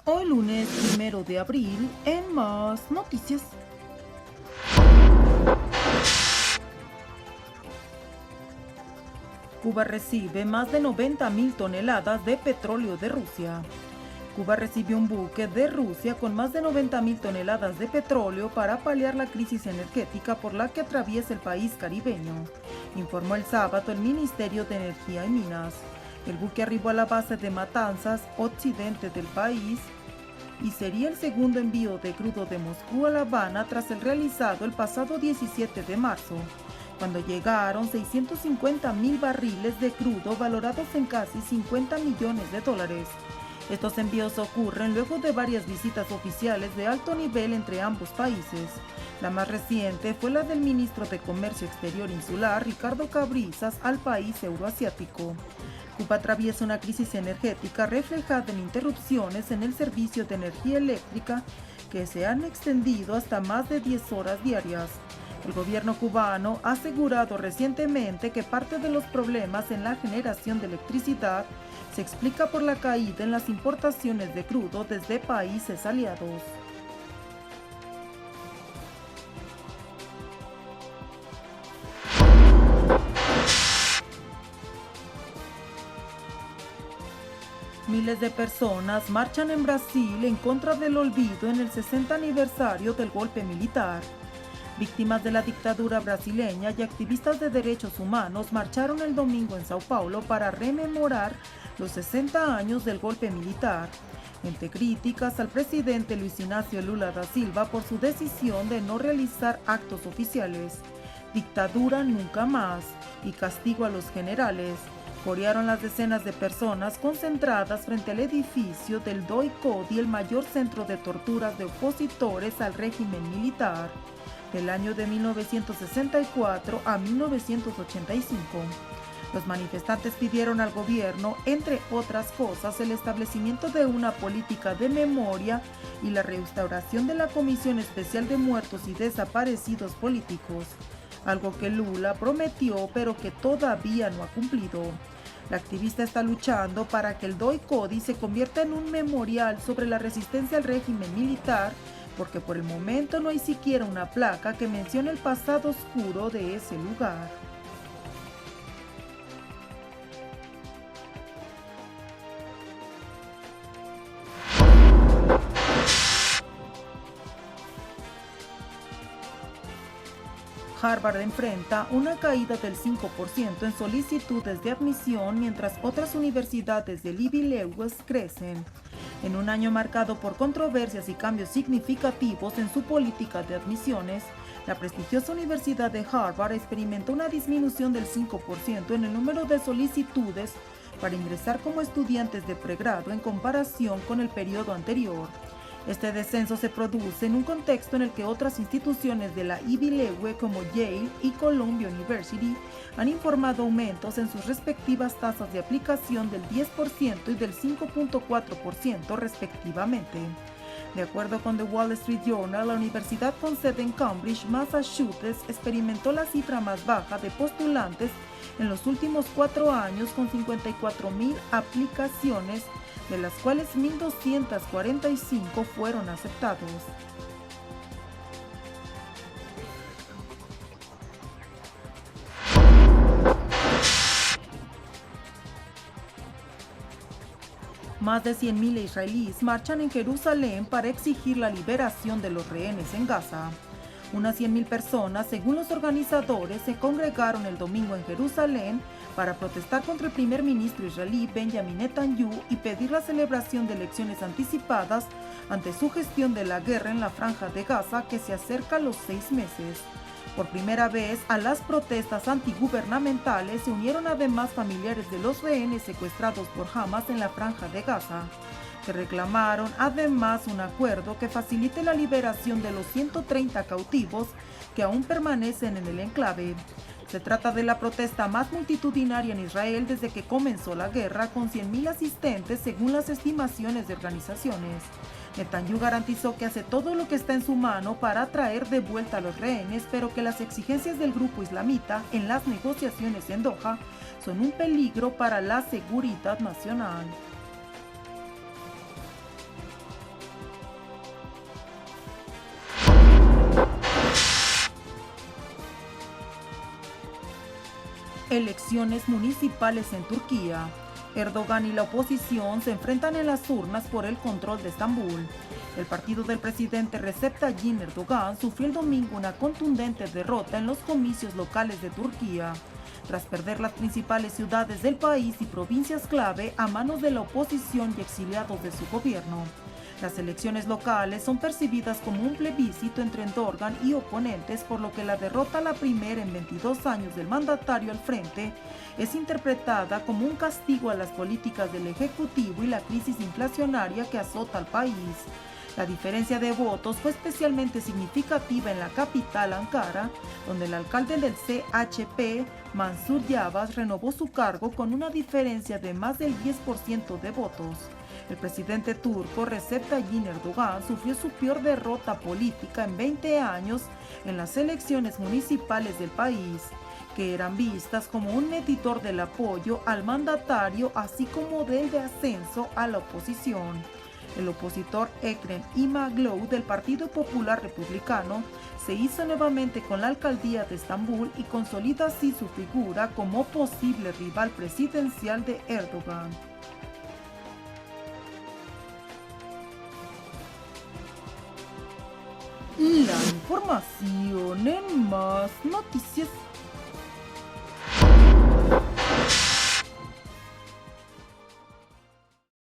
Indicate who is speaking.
Speaker 1: Hoy lunes 1 de abril, en Más Noticias. Cuba recibe más de 90.000 toneladas de petróleo de Rusia. Cuba recibió un buque de Rusia con más de 90.000 toneladas de petróleo para paliar la crisis energética por la que atraviesa el país caribeño, informó el sábado el Ministerio de Energía y Minas. El buque arribó a la base de Matanzas, occidente del país, y sería el segundo envío de crudo de Moscú a La Habana tras el realizado el pasado 17 de marzo, cuando llegaron 650.000 barriles de crudo valorados en casi 50 millones de dólares. Estos envíos ocurren luego de varias visitas oficiales de alto nivel entre ambos países. La más reciente fue la del ministro de Comercio Exterior insular, Ricardo Cabrizas, al país euroasiático. Cuba atraviesa una crisis energética reflejada en interrupciones en el servicio de energía eléctrica que se han extendido hasta más de 10 horas diarias. El gobierno cubano ha asegurado recientemente que parte de los problemas en la generación de electricidad se explica por la caída en las importaciones de crudo desde países aliados. Miles de personas marchan en Brasil en contra del olvido en el 60 aniversario del golpe militar. Víctimas de la dictadura brasileña y activistas de derechos humanos marcharon el domingo en Sao Paulo para rememorar los 60 años del golpe militar, entre críticas al presidente Luis Inácio Lula da Silva por su decisión de no realizar actos oficiales. Dictadura nunca más y castigo a los generales. Corearon las decenas de personas concentradas frente al edificio del Doi-Codi, el mayor centro de torturas de opositores al régimen militar, del año de 1964 a 1985. Los manifestantes pidieron al gobierno, entre otras cosas, el establecimiento de una política de memoria y la restauración de la Comisión Especial de Muertos y Desaparecidos Políticos, algo que Lula prometió pero que todavía no ha cumplido. La activista está luchando para que el Doi-Codi se convierta en un memorial sobre la resistencia al régimen militar, porque por el momento no hay siquiera una placa que mencione el pasado oscuro de ese lugar. Harvard enfrenta una caída del 5% en solicitudes de admisión, mientras otras universidades del Ivy League crecen. En un año marcado por controversias y cambios significativos en su política de admisiones, la prestigiosa Universidad de Harvard experimentó una disminución del 5% en el número de solicitudes para ingresar como estudiantes de pregrado en comparación con el periodo anterior. Este descenso se produce en un contexto en el que otras instituciones de la Ivy League como Yale y Columbia University han informado aumentos en sus respectivas tasas de aplicación del 10% y del 5.4% respectivamente. De acuerdo con The Wall Street Journal, la universidad con sede en Cambridge, Massachusetts, experimentó la cifra más baja de postulantes en los últimos 4 años, con 54.000 aplicaciones, de las cuales 1.245 fueron aceptados. Más de 100.000 israelíes marchan en Jerusalén para exigir la liberación de los rehenes en Gaza. Unas 100.000 personas, según los organizadores, se congregaron el domingo en Jerusalén para protestar contra el primer ministro israelí Benjamin Netanyahu y pedir la celebración de elecciones anticipadas ante su gestión de la guerra en la franja de Gaza, que se acerca a los 6 meses. Por primera vez, a las protestas antigubernamentales se unieron además familiares de los rehenes secuestrados por Hamas en la franja de Gaza, que reclamaron además un acuerdo que facilite la liberación de los 130 cautivos que aún permanecen en el enclave. Se trata de la protesta más multitudinaria en Israel desde que comenzó la guerra, con 100.000 asistentes según las estimaciones de organizaciones. Netanyahu garantizó que hace todo lo que está en su mano para traer de vuelta a los rehenes, pero que las exigencias del grupo islamita en las negociaciones en Doha son un peligro para la seguridad nacional. Elecciones municipales en Turquía. Erdogan y la oposición se enfrentan en las urnas por el control de Estambul. El partido del presidente Recep Tayyip Erdogan sufrió el domingo una contundente derrota en los comicios locales de Turquía, tras perder las principales ciudades del país y provincias clave a manos de la oposición y exiliados de su gobierno. Las elecciones locales son percibidas como un plebiscito entre Erdogan y oponentes, por lo que la derrota, la primera en 22 años del mandatario al frente, es interpretada como un castigo a las políticas del Ejecutivo y la crisis inflacionaria que azota al país. La diferencia de votos fue especialmente significativa en la capital, Ankara, donde el alcalde del CHP, Mansur Yavaş, renovó su cargo con una diferencia de más del 10% de votos. El presidente turco Recep Tayyip Erdogan sufrió su peor derrota política en 20 años en las elecciones municipales del país, que eran vistas como un medidor del apoyo al mandatario, así como del de ascenso a la oposición. El opositor Ekrem İmamoğlu del Partido Popular Republicano se hizo nuevamente con la alcaldía de Estambul y consolida así su figura como posible rival presidencial de Erdogan. La información en Más Noticias.